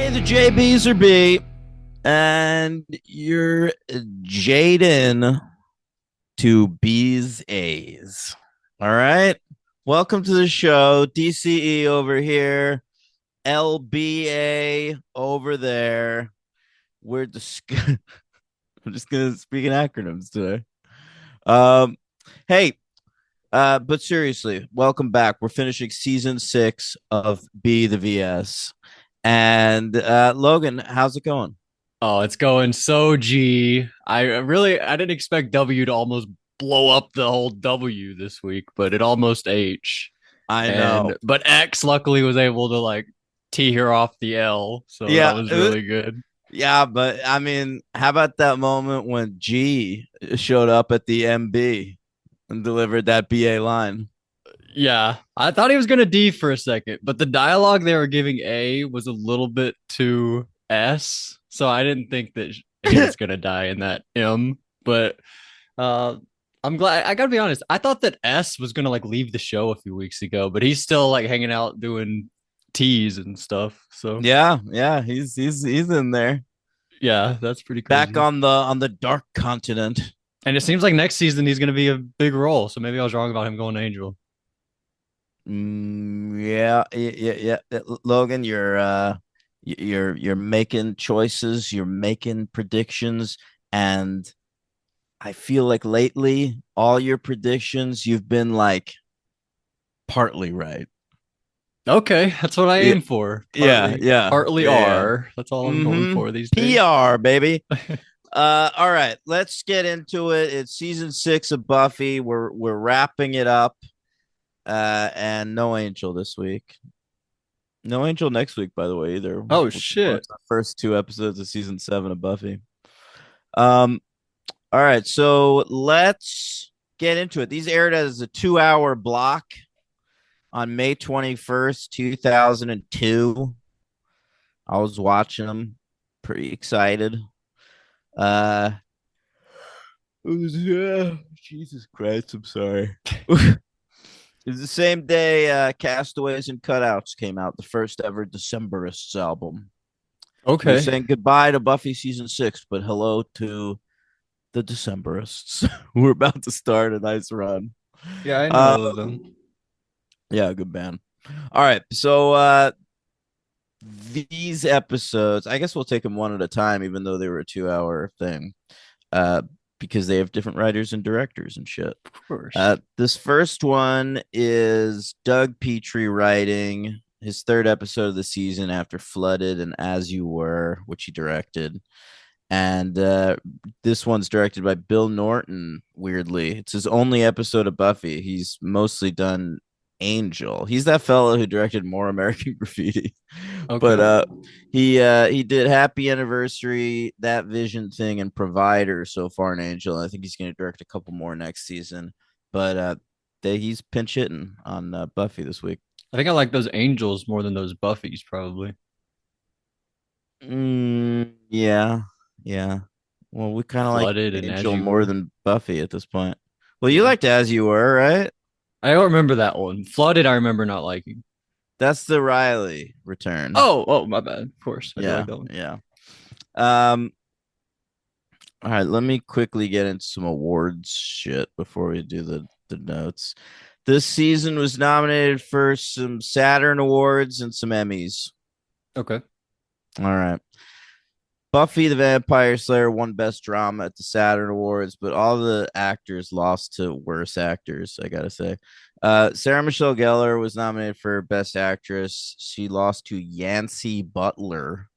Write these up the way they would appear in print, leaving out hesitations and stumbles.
The JBs are B, and you're Jaden to B's A's. All right. Welcome to the show. DCE over here, LBA over there. We're I'm just gonna speak in acronyms today. Um, hey, but seriously, welcome back. We're finishing season 6 of Be the VS. And Logan, how's it going? Oh, it's going so G. I didn't expect W to almost blow up the whole W this week, but it almost H. I know. But X luckily was able to like tee her off the L, so that Yeah, was really good. yeah, but I mean, how about that moment when G showed up at the MB and delivered that BA line? Yeah, I thought he was gonna D for a second, but the dialogue they were giving A was a little bit too S, so I didn't think that he was gonna die in that M. But Uh, I'm glad. I gotta be honest. I thought that S was gonna like leave the show a few weeks ago, but he's still like hanging out doing teas and stuff. So Yeah, yeah, he's in there. yeah, that's pretty Back crazy. on the dark continent. And it seems like next season he's gonna be a big role. So maybe I was wrong about him going to Angel. Yeah. Logan, you're making choices, you're making predictions, and I feel like lately all your predictions you've been like partly right. Okay, that's what I Yeah, aim for. yeah, yeah, Partly yeah. R. That's all I'm going Mm-hmm. for these days. PR, baby. All right, let's get into it. It's season 6 of Buffy. We're wrapping it up. And no Angel this week. No Angel next week, by the way, either. Oh We'll just watch shit. the first 2 episodes of season 7 of Buffy. Um, all right, so let's get into it. These aired as a 2-hour block on May 21st, 2002. I was watching them, pretty excited. Uh, Jesus Christ, I'm sorry. It was the same day Castaways and Cutouts came out, the first ever Decemberists album. We were Okay. saying goodbye to Buffy season 6, but hello to the Decemberists. We're about to start a nice run. Yeah, I Uh, know them. yeah, good band. All right, so these episodes, I guess we'll take them one at a time, even though they were a 2-hour thing, uh, because they have different writers and directors and shit. Of course. This first one is Doug Petrie writing his third episode of the season after Flooded and As You Were, which he directed. And this one's directed by Bill Norton, weirdly. It's his only episode of Buffy. He's mostly done Angel. He's that fellow who directed More American Graffiti. But Okay. he did Happy Anniversary, That Vision Thing, and Provider so far in Angel. I think he's going to direct a couple more next season. But he's pinch hitting on Buffy this week. I think I like those angels more than those Buffys, probably. Yeah, yeah. Well, we kind of like Flooded and as Angel you more were. than Buffy at this point. Well, you Yeah. liked As You Were, right? I don't remember that one. Flooded, I remember not liking. That's the Riley return. Oh, my bad. Of course. I do Yeah, like that one. yeah. Um, all right, let me quickly get into some awards shit before we do the notes. This season was nominated for some Saturn Awards and some Emmys. Okay. All right. Buffy the Vampire Slayer won Best Drama at the Saturn Awards, but all the actors lost to worse actors, I gotta say. Sarah Michelle Gellar was nominated for Best Actress. She lost to Yancey Butler,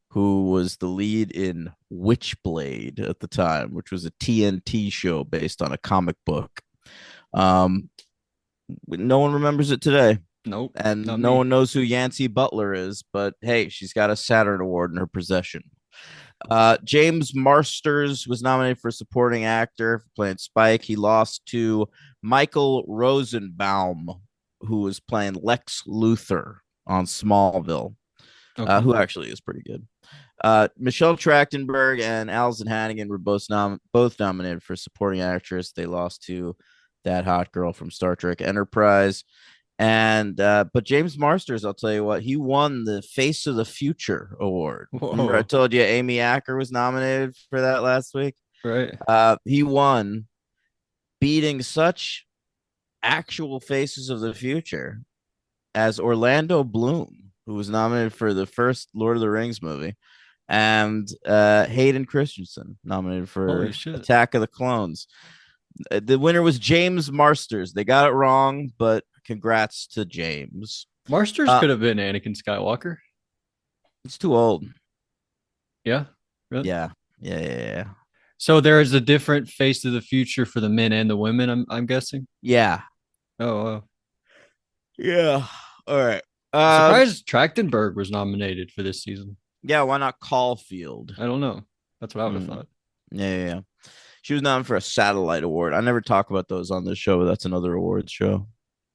who was the lead in Witchblade at the time, which was a TNT show based on a comic book. Um, no one remembers it today, Nope. and Not no me. one knows who Yancey Butler is, but hey, she's got a Saturn Award in her possession. James Marsters was nominated for supporting actor for playing Spike. He lost to Michael Rosenbaum, who was playing Lex Luthor on Smallville, Okay. who actually is pretty good. Michelle Trachtenberg and Alison Hannigan were both nominated for supporting actress. They lost to that hot girl from Star Trek Enterprise. And but James Marsters, I'll tell you what, he won the Face of the Future award. Remember, I Whoa. told you Amy Acker was nominated for that last week. Right. He won, beating such actual faces of the future as Orlando Bloom, who was nominated for the first Lord of the Rings movie, and Hayden Christensen, nominated Holy for shit. Attack of the Clones. The winner was James Marsters. They got it wrong, but congrats to James. Marsters Uh, could have been Anakin Skywalker. he's too old. Yeah. Really? Yeah, yeah. So there is a different face of the future for the men and the women, I'm guessing. Yeah. Oh, wow. Yeah. All right. I'm Um, surprised Trachtenberg was nominated for this season. yeah, why not Caulfield? I don't know. That's what I would have Hmm. thought. Yeah. She was nominated for a satellite award. I never talk about those on this show, but that's another awards show.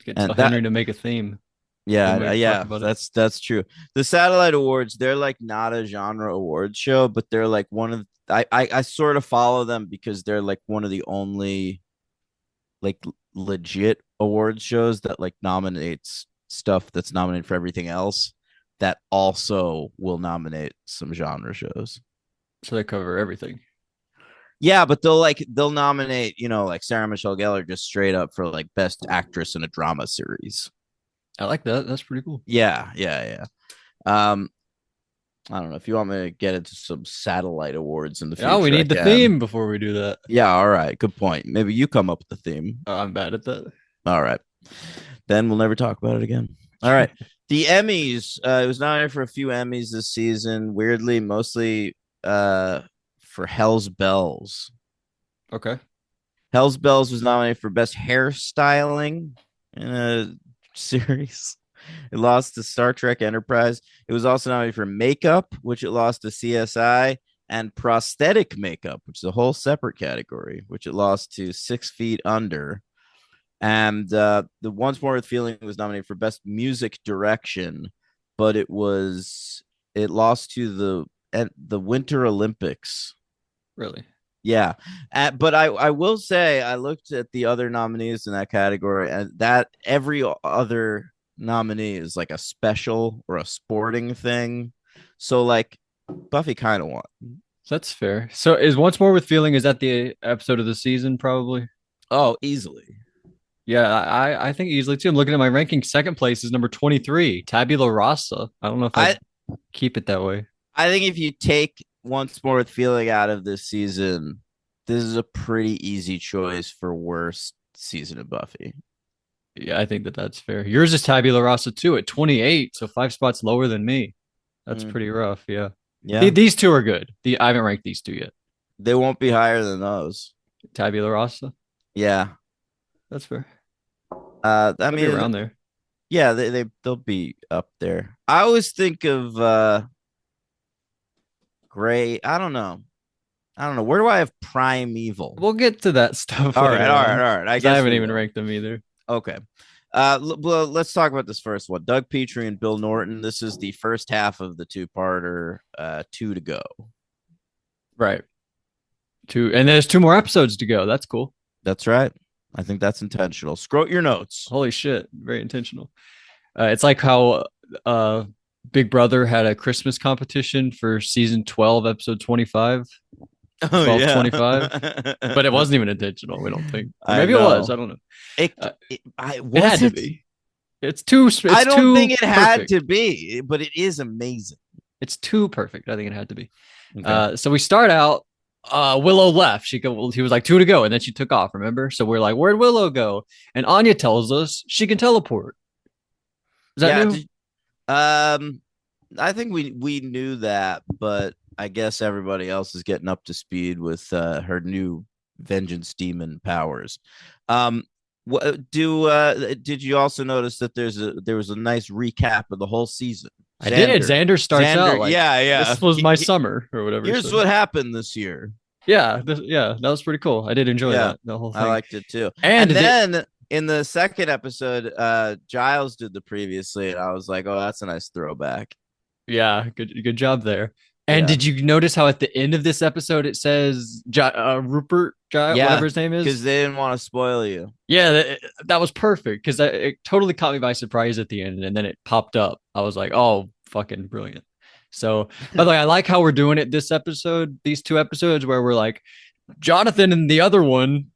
Get tell And that, Henry to make a theme. Then yeah, we talk yeah, about it. that's true. The satellite awards, they're like not a genre awards show, but they're like one of I sort of follow them because they're like one of the only like legit awards shows that like nominates stuff that's nominated for everything else that also will nominate some genre shows. So they cover everything. Yeah, but they'll nominate, like Sarah Michelle Gellar just straight up for like best actress in a drama series. I like that. That's pretty cool. Yeah. Um, I don't know if you want me to get into some satellite awards in the Yeah, we future. I need the can. theme before we do that. Yeah, all right. Good point. Maybe you come up with the theme. I'm bad at that. All right. Then we'll never talk about it again. All right. The Emmys. It was nominated for a few Emmys this season. Weirdly, mostly for Hell's Bells. Okay. Hell's Bells was nominated for Best Hairstyling in a series. It lost to Star Trek Enterprise. It was also nominated for Makeup, which it lost to CSI, and Prosthetic Makeup, which is a whole separate category, which it lost to 6 Feet Under. And the Once More with Feeling was nominated for Best Music Direction, but it lost to the Winter Olympics. Really? Yeah. But I will say I looked at the other nominees in that category, and that every other nominee is like a special or a sporting thing. So like Buffy kind of won. That's fair. So is Once More with Feeling, is that the episode of the season, probably? Oh, easily. Yeah, I think easily too. I'm looking at my ranking. Second place is number 23, Tabula Rasa. I don't know if I I'd keep it that way. I think if you take Once More with Feeling out of this season, this is a pretty easy choice for worst season of Buffy. Yeah, I think that that's fair. Yours is Tabula Rasa too at 28, so 5 spots lower than me. That's Mm, pretty rough. Yeah. yeah, These two are good. I haven't ranked these two yet. they won't be higher than those. Tabula Rasa. Yeah. That's fair. I They'll be mean, around there. yeah, they'll be up there. I always think of Gray. I don't know. I don't know. Where do I have Primeval? We'll get to that stuff All right, later all right, on all right. I because I guess haven't we even will. ranked them either. Okay. Let's talk about this first one. Doug Petrie and Bill Norton. This is the first half of the two-parter. Two to go. Right. And there's 2 more episodes to go. That's cool. That's right. I think that's intentional. Scrote your notes. Holy shit. Very intentional. It's like how Big Brother had a Christmas competition for season 12, episode 25, Oh 12 yeah. 25, but it wasn't even intentional, we don't think. Or I maybe it was. know. I don't know. It, Uh, it was had to it? be. It's I don't too think it had perfect. to be, but it is amazing. It's too perfect. I think it had to be. Okay. So we start out. Willow left. He was like 2 to go, and then she took off. Remember? So we're like, where'd Willow go? And Anya tells us she can teleport. Is that Yeah. new? I think we knew that, but I guess everybody else is getting up to speed with her new vengeance demon powers. Did you also notice that there was a nice recap of the whole season? I did. Xander starts out like, yeah. this was my summer or whatever. Here's what happened this year. Yeah, that was pretty cool. I did enjoy Yeah, that the whole thing. I liked it too. And And then in the second episode, Giles did the previously, and I was like, oh, that's a nice throwback. yeah, good job there. And Yeah. did you notice how at the end of this episode it says Rupert, whatever Yeah. his name Because is? they didn't want to spoil you. Yeah, that was perfect because it totally caught me by surprise at the end, and then it popped up. I was like, "Oh, fucking brilliant!" So, by the way, I like how we're doing it this episode, these two episodes where we're like Jonathan and the other one.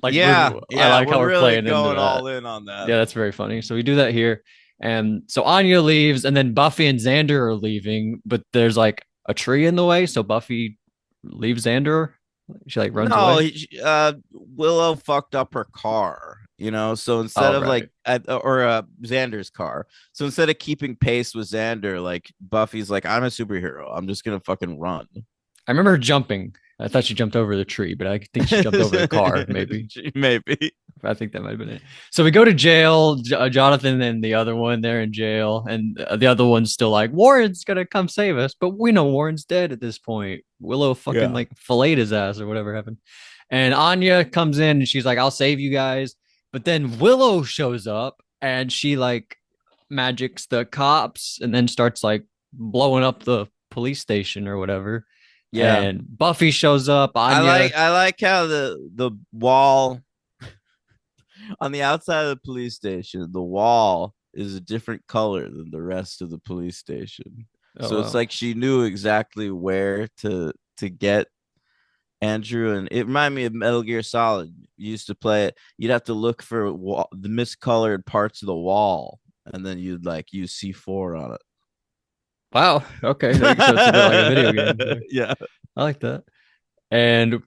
Like Yeah. I Yeah. like how We're we're really playing into going that. all in on that. Yeah, that's very funny. So we do that here, and so Anya leaves, and then Buffy and Xander are leaving, but there's like a tree in the way, so Buffy leaves Xander. She like runs No, away. Willow fucked up her car, you know. So instead Oh, of right. like, or Xander's car, so instead of keeping pace with Xander, like Buffy's like, I'm a superhero. I'm just gonna fucking run. I remember her jumping. I thought she jumped over the tree, but I think she jumped over the car, maybe. Maybe. I think that might have been it. So we go to jail. Jonathan and the other one, they're in jail. And the other one's still like, Warren's going to come save us. But we know Warren's dead at this point. Willow fucking Yeah. like filleted his ass or whatever happened. And Anya comes in and she's like, I'll save you guys. But then Willow shows up and she like magics the cops and then starts like blowing up the police station or whatever. Yeah. And Buffy shows up. Anya, I like how the wall on the outside of the police station, the wall is a different color than the rest of the police station. oh, So it's wow. like she knew exactly where to get Andrew, and it reminded me of Metal Gear Solid. You used to play it. You'd have to look for the miscolored parts of the wall, and then you'd like use C4 on Wow. Okay. So it's a bit like a video game it. there. Yeah, I like that. And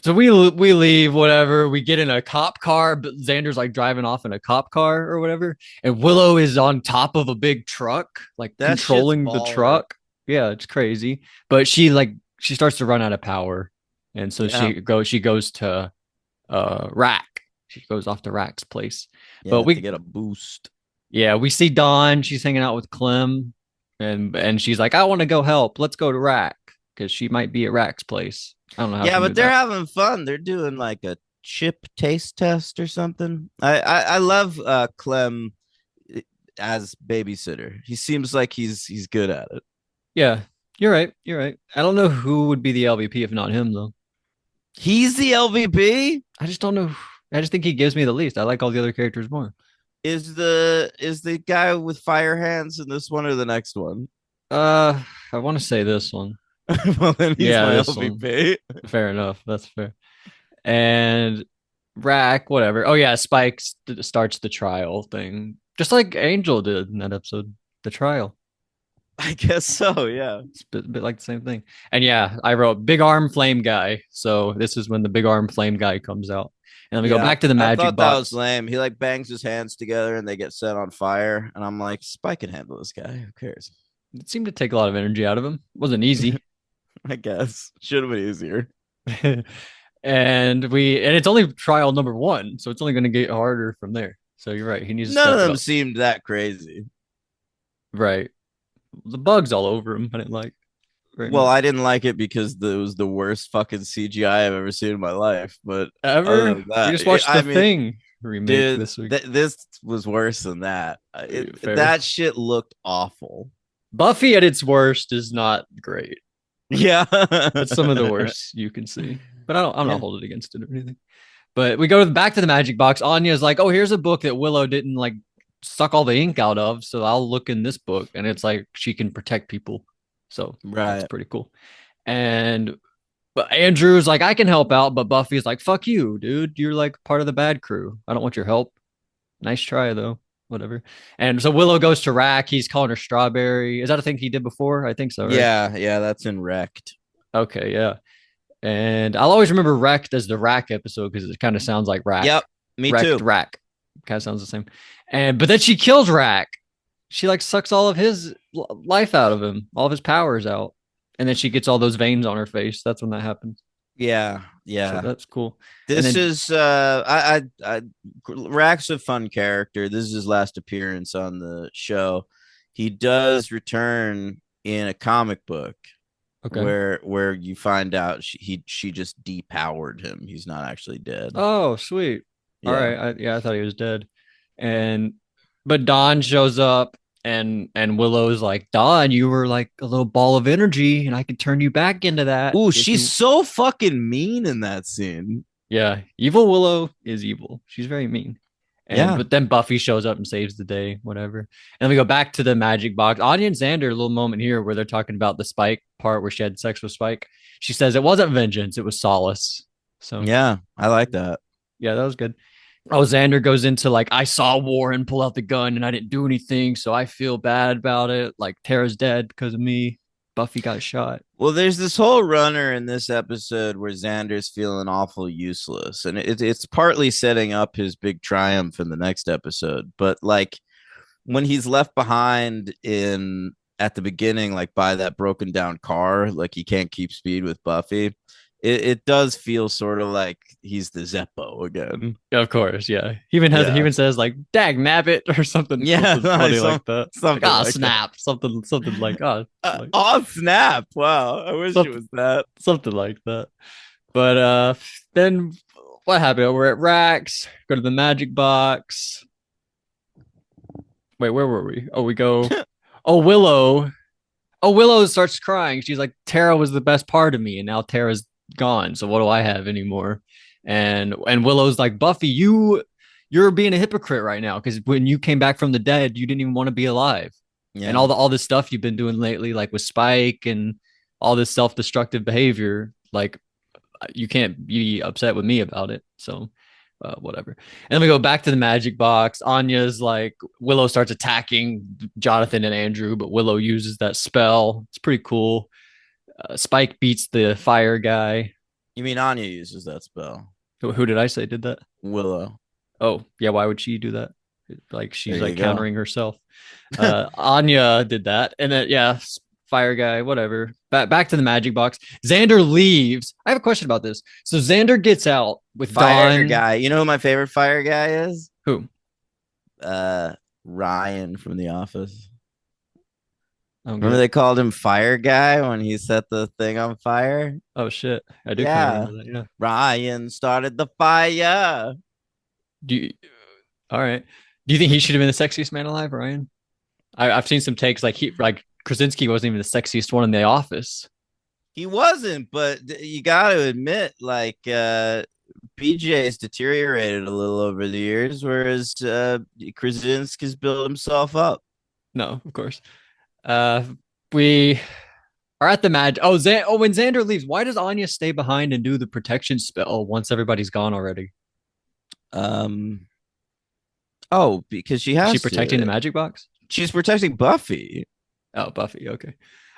so we leave, whatever. We get in a cop car, but Xander's like driving off in a cop car or whatever. And Willow is on top of a big truck, like that shit's controlling the baller. truck. Yeah, it's crazy. But she starts to run out of power. And so Yeah, she goes to Rack. She goes off to Rack's place. But yeah, to get a boost. we see Dawn, she's hanging out with Clem and she's like, I want to go help. Let's go to Rack because she might be at Rack's place. I don't know how Yeah, she knew but they're that. having fun. They're doing like a chip taste test or something. I love Clem as babysitter. He seems like he's good at it. Yeah, you're right. You're right. I don't know who would be the LVP if not him, though. He's the LVP. I just don't know. I just think he gives me the least. I like all the other characters more. Is the guy with fire hands in this one or the next one? I want to say this one. Well, then he's Yeah, my this one. LVP. Fair enough. That's fair. And Rack, whatever. Oh yeah, Spike starts the trial thing, just like Angel did in that episode. The trial. I guess so. Yeah. It's a bit like the same thing. And yeah, I wrote big arm flame guy. So this is when the big arm flame guy comes out. And then we go Yeah. back to the I magic thought that was box. lame. He like bangs his hands together and they get set on fire. And I'm like, Spike can handle this guy. Who cares? It seemed to take a lot of energy out of him. It wasn't easy. I guess. Should have been easier. And it's only trial number one, so it's only going to get harder from there. So you're right. He needs to None of step it them up. seemed that crazy. Right. The bugs all over him. I didn't like very Well, much. I didn't like it because it was the worst fucking CGI I've ever seen in my life. But other Ever? than We that, just watched I the mean, Thing remake dude, this week. this was worse than that. Fair. That shit looked awful. Buffy at its worst is not great. Yeah. It's some of the worst you can see. But I'm not Yeah. holding it against it or anything. But we go back to the magic box. Anya's like, oh, here's a book that Willow didn't like suck all the ink out of. So I'll look in this book. And it's like she can protect people. So that's Right. pretty cool. And but Andrew's like, I can help out. But Buffy's like, fuck you, dude. You're like part of the bad crew. I don't want your help. Nice try, though. Whatever. And so Willow goes to Rack. He's calling her Strawberry. Is that a thing he did before? I think so, right? Yeah, yeah, that's in Wrecked. Okay, yeah. And I'll always remember Wrecked as the Rack episode because it kind of sounds like Rack. Yep, me Wrecked too. Rack. Kind of sounds the same. And but then she kills Rack. She like sucks all of his life out of him, all of his powers out. And then she gets all those veins on her face. That's when that happens. Yeah, So yeah. that's cool. And This then is Rack's a fun character. This is his last appearance on the show. He does return in a comic book okay. where you find out she just depowered him. He's not actually dead. Oh, sweet. All Yeah. right. Yeah, I thought he was dead. And but Dawn shows up and Willow's like, Dawn, you were like a little ball of energy, and I can turn you back into that Ooh, if she's you. so fucking mean in that scene. Yeah, evil Willow is evil. She's very mean. And Yeah. but then Buffy shows up and saves the day, whatever. And then we go back to the magic box. Anya and Xander, a little moment here where they're talking about the Spike part where she had sex with Spike. She says it wasn't vengeance, it was solace. So Yeah, I like that. yeah, that was good. Oh, Xander goes into like, I saw Warren pull out the gun and I didn't do anything, so I feel bad about it. Like Tara's dead because of me. Buffy got shot. Well, there's this whole runner in this episode where Xander's feeling awful useless, and it's partly setting up his big triumph in the next episode. But like when he's left behind in at the beginning, like by that broken down car, like he can't keep speed with Buffy. It does feel sort of like he's the Zeppo again. Of course, yeah. He Yeah, even says like "dag nabbit" or yeah, something funny like some, that. Like something ah like that. snap, something like like Oh snap! Wow, I wish it something was that. something like that. But then what happened? We're at Rax. Go to the magic box. Wait, where were we? Oh, we go. Oh, Willow. Oh, Willow starts crying. She's like, Tara was the best part of me, and now Tara's gone. So what do I have anymore? And Willow's like, Buffy, you're being a hypocrite right now because when you came back from the dead, you didn't even want to be alive. And Yeah. all this stuff you've been doing lately, like with Spike and all this self destructive behavior, like you can't be upset with me about it. So whatever. And then we go back to the magic box. Anya's like, Willow starts attacking Jonathan and Andrew, but Willow uses that spell. It's pretty cool. Spike beats the fire guy. You mean Anya uses that spell? Who did I say did that? Willow. Oh, yeah. Why would she do that? Like There she's you like go. countering herself. Anya did that. And then, yeah, fire guy, whatever. Back to the magic box. Xander leaves. I have a question about this. So Xander gets out with Fire Dawn. guy. You know who my favorite fire guy is? Who? Uh Ryan from The Office. I don't get Remember it. they called him Fire Guy when he set the thing on fire? Oh shit. I do kind of Yeah. remember that. Yeah. Ryan started the fire. Do you, all right. Do you think he should have been the sexiest man alive, Ryan? I've seen some takes like Krasinski wasn't even the sexiest one in the office. He wasn't, but you got to admit, like, BJ's deteriorated a little over the years, whereas Krasinski's built himself up. No, of course. Uh we are at the match. When Xander leaves, why does Anya stay behind and do the protection spell once everybody's gone already? Um, oh, because she Is she has protecting the to. magic box? She's protecting Buffy. Oh, Buffy. Okay.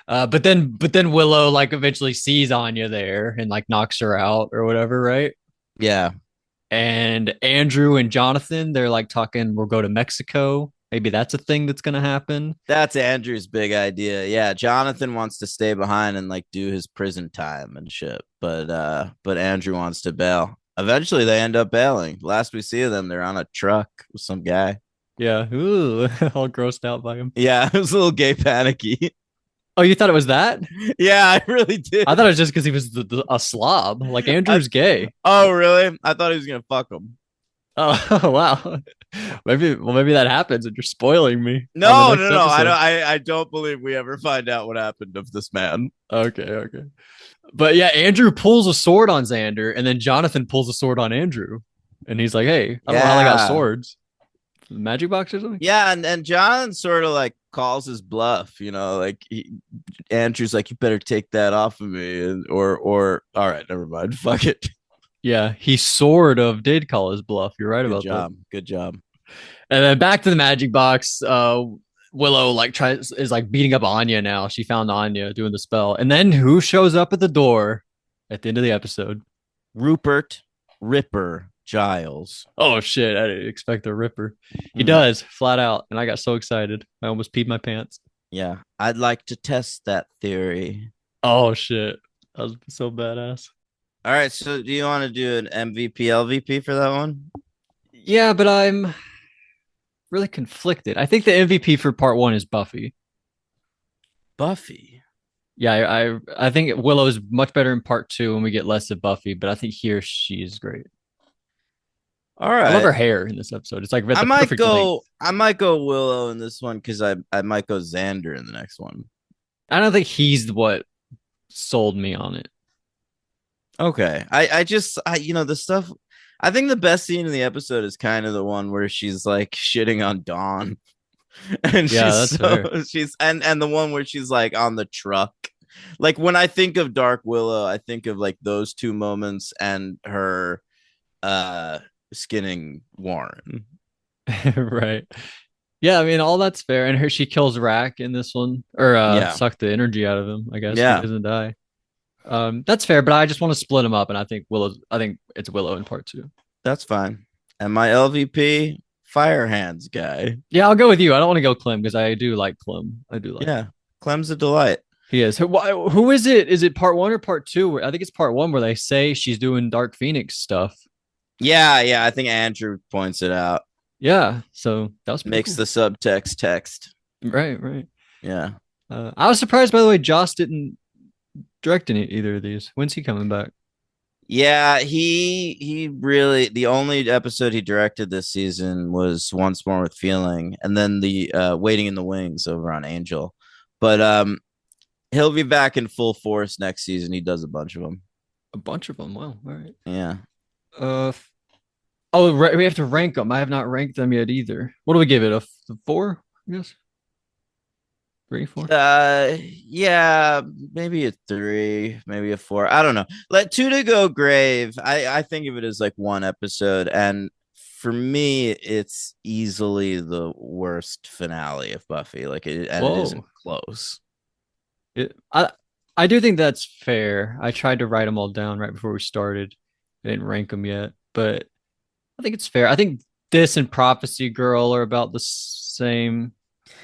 But then Willow like eventually sees Anya there and like knocks her out or whatever, right? Yeah, And Andrew and Jonathan, they're like talking, we'll go to Mexico. Maybe that's a thing that's gonna happen. that's Andrew's big idea. Yeah, Jonathan wants to stay behind and like do his prison time and shit, but Andrew wants to bail. Eventually, they end up bailing. Last we see of them, they're on a truck with some guy. Yeah. Ooh, all grossed out by him. Yeah, it was a little gay panicky. Oh, you thought it was that? Yeah, I really did. I thought it was just because he was a slob. Like I, Andrew's gay. oh, really? I thought he was gonna fuck him. Oh wow. Maybe that happens and you're spoiling me on the No, next no, no. I don't. episode. I don't believe we ever find out what happened of this man. Okay, okay. But yeah, Andrew pulls a sword on Xander, and then Jonathan pulls a sword on Andrew. And he's like, hey, I don't know how they got Yeah, swords. Magic box or something? yeah, and John sort of like calls his bluff. Like Andrew's like, you better take that off of me, and or all right, never mind. Fuck it. Yeah, he sort of did call his bluff. You're right Good about that. job. Good job. And then back to the magic box. Willow like tries is like beating up Anya now. She found Anya doing the spell. And then who shows up at the door at the end of the episode? Rupert Ripper Giles. Oh shit, I didn't expect a ripper. He Mm, does, flat out, and I got so excited. I almost peed my pants. yeah, I'd like to test that theory. Oh shit. That was so badass. All right, so do you want to do an MVP LVP for that one? Yeah, but I'm really conflicted. I think the MVP for part one is Buffy. Buffy. Yeah, I think Willow is much better in part two when we get less of Buffy, but I think here she is great. All I love right. her hair in this episode. It's like at the perfect length. I might go Willow in this one because I might go Xander in the next one. I don't think he's what sold me on it. Okay. The stuff I think the best scene in the episode is kind of the one where she's like shitting on Dawn. And Yeah, she's that's fair. so she's and the one where she's like on the truck. Like when I think of Dark Willow, I think of like those two moments and her uh skinning Warren. Right. Yeah, I mean all that's fair. And her she kills Rack in this one. Or Yeah. suck the energy out of him, I guess. He Yeah. doesn't die. That's fair, but I just want to split them up, and I think it's Willow in part two. That's fine. And my LVP, Fire Hands guy. Yeah, I'll go with you. I don't want to go Clem because I do like Clem. I do like Yeah. Clem's a delight. he is. Who is it? Is it part one or part two? I think it's part one where they say she's doing Dark Phoenix stuff. Yeah, yeah. I think Andrew points it out. Yeah, so that was pretty Makes cool. the subtext text. Right, right. Yeah. I was surprised by the way Joss didn't direct any either of these. When's he coming back? Yeah, he really the only episode he directed this season was Once More with Feeling, and then the Waiting in the Wings over on Angel. But he'll be back in full force next season. He does a bunch of them. A bunch of them. Wow. All right. Yeah. Uh, we have to rank them. I have not ranked them yet either. What do we give it? A four? I guess three, four. Yeah, maybe a three, maybe a four. I don't know. Let Two to Go Grave. I think of it as like one episode, and for me, it's easily the worst finale of Buffy. And it isn't Whoa. close. It, I do think that's fair. I tried to write them all down right before we started. I didn't rank them yet, but I think it's fair. I think this and Prophecy Girl are about the same.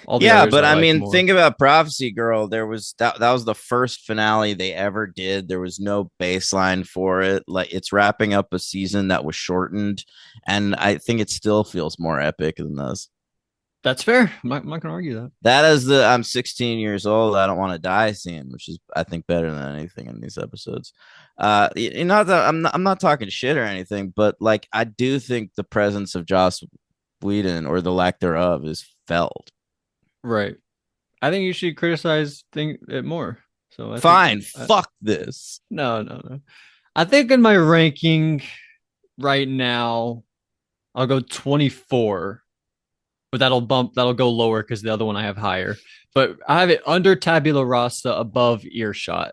All the Yeah, others but I I like mean, more. think about Prophecy Girl. There was that was the first finale they ever did. There was no baseline for it. Like it's wrapping up a season that was shortened, and I think it still feels more epic than this. That's fair. I'm not gonna argue that. That is the I'm 16 years old. I don't want to die scene, which is I think better than anything in these episodes. Not that I'm not talking shit or anything, but like I do think the presence of Joss Whedon or the lack thereof is felt. Right. I think you should criticize it more. So I think Fine, fuck this. no, no, no. I think in my ranking right now, I'll go 24, but that'll go lower because the other one I have higher. But I have it under Tabula Rasa, above Earshot.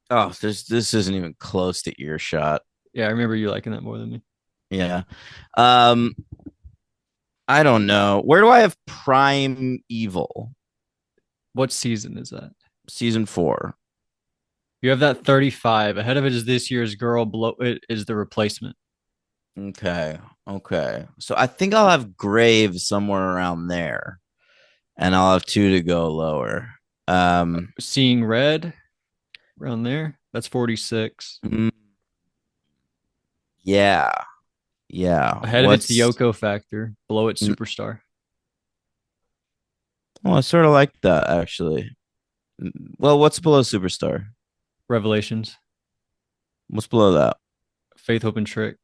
Oh, this isn't even close to earshot. Yeah, I remember you liking that more than me. Yeah. Um, I don't know. Where do I have Prime Evil? What season is that? Season 4. You have that 35. Ahead of it is this year's Girl. Below it is The Replacement. Okay. Okay. So I think I'll have Grave somewhere around there. And I'll have two to go lower. Seeing Red around there. That's 46. mm, yeah. Yeah. Ahead of it's the Yoko Factor. Below it, Superstar. Oh, I sort of like that actually. Well, what's below Superstar? Revelations. What's below that? Faith, Hope, and Trick.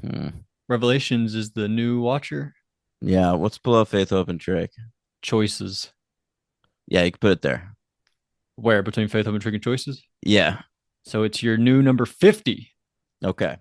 Hmm. Revelations is the new Watcher. Yeah. What's below Faith, Hope, and Trick? Choices. Yeah, you can put it there. Where between Faith, Hope, and Trick and Choices? Yeah. So it's your new number 50. Okay.